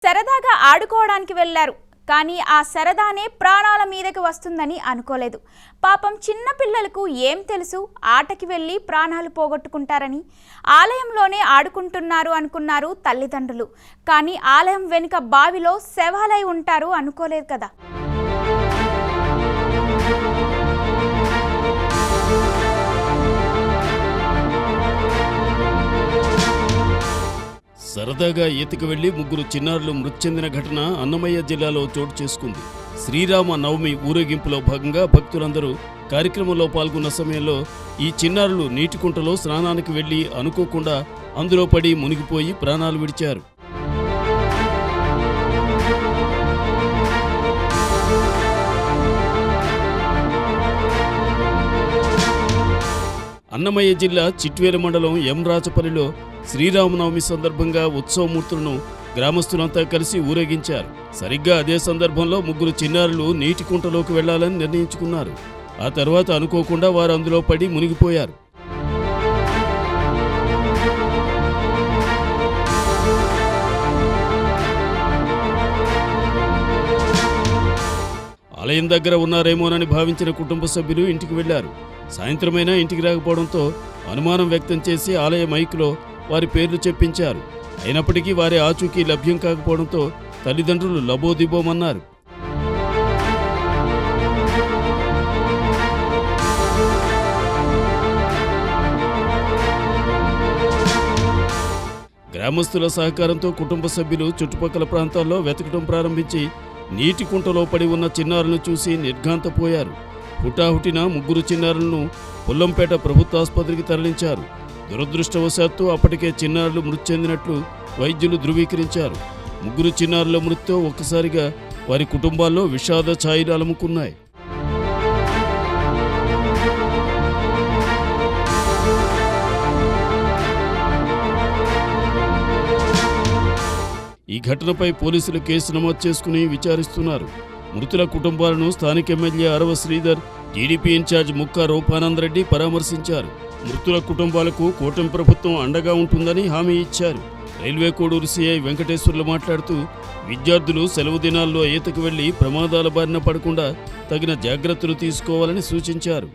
సరదాగా ఆడుకోవడానికి వెళ్లారు. కానీ ఆ సరదానే ప్రాణాల మీదకి వస్తుందని అనుకోలేదు. పాపం చిన్న పిల్లలకు ఏం తెలుసు, ఆటకి వెళ్ళి ప్రాణాలు పోగొట్టుకుంటారని. ఆలయంలోనే ఆడుకుంటున్నారు అనుకున్నారు తల్లిదండ్రులు. కానీ ఆలయం వెనుక బావిలో శవాలై ఉంటారు అనుకోలేదు కదా. సరదాగా ఈతకు వెళ్లి ముగ్గురు చిన్నారులు మృతి చెందిన ఘటన అన్నమయ్య జిల్లాలో చోటు చేసుకుంది. శ్రీరామ నవమి ఊరేగింపులో భాగంగా భక్తులందరూ కార్యక్రమంలో పాల్గొన్న సమయంలో ఈ చిన్నారులు నీటికుంటలో స్నానానికి వెళ్లి అనుకోకుండా అందులో పడి మునిగిపోయి ప్రాణాలు విడిచారు. అన్నమయ్య జిల్లా చిట్వేల మండలం రాచపల్లిలో శ్రీరామనవమి సందర్భంగా ఉత్సవమూర్తులను గ్రామస్తులంతా కలిసి ఊరేగించారు. సరిగ్గా అదే సందర్భంలో ముగ్గురు చిన్నారులు నీటి కుంటలోకి వెళ్లాలని నిర్ణయించుకున్నారు. ఆ తర్వాత అనుకోకుండా వారు అందులో పడి మునిగిపోయారు. ఆలయం దగ్గర ఉన్నారేమోనని భావించిన కుటుంబ సభ్యులు ఇంటికి వెళ్లారు. సాయంత్రమైనా ఇంటికి రాకపోవడంతో అనుమానం వ్యక్తం చేసి ఆలయ మైకులో వారి పేర్లు చెప్పించారు. అయినప్పటికీ వారి ఆచూకీ లభ్యం కాకపోవడంతో తల్లిదండ్రులు లబోదిబోమన్నారు. గ్రామస్తుల సహకారంతో కుటుంబ సభ్యులు చుట్టుపక్కల ప్రాంతాల్లో వెతకడం ప్రారంభించి నీటి కుంటలో పడి ఉన్న చిన్నారులను చూసి నిర్ఘాంతపోయారు. హుటాహుటిన ముగ్గురు చిన్నారులను పుల్లంపేట ప్రభుత్వాసుపత్రికి తరలించారు. దురదృష్టవశాత్తు అప్పటికే చిన్నారులు మృతి చెందినట్లు వైద్యులు ధృవీకరించారు. ముగ్గురు చిన్నారుల మృతితో ఒక్కసారిగా వారి కుటుంబాల్లో విషాద ఛాయలు అలుముకున్నాయి. ఈ ఘటనపై పోలీసులు కేసు నమోదు చేసుకుని విచారిస్తున్నారు. మృతుల కుటుంబాలను స్థానిక ఎమ్మెల్యే అరవ శ్రీధర్, టీడీపీ ఇన్ఛార్జ్ ముక్కా రూపానందరెడ్డి పరామర్శించారు. మృతుల కుటుంబాలకు కూటమి ప్రభుత్వం అండగా ఉంటుందని హామీ ఇచ్చారు. రైల్వే కోడూరు సీఐ వెంకటేశ్వర్లు మాట్లాడుతూ విద్యార్థులు సెలవు దినాల్లో ఈతకు వెళ్లి ప్రమాదాల బారిన పడకుండా తగిన జాగ్రత్తలు తీసుకోవాలని సూచించారు.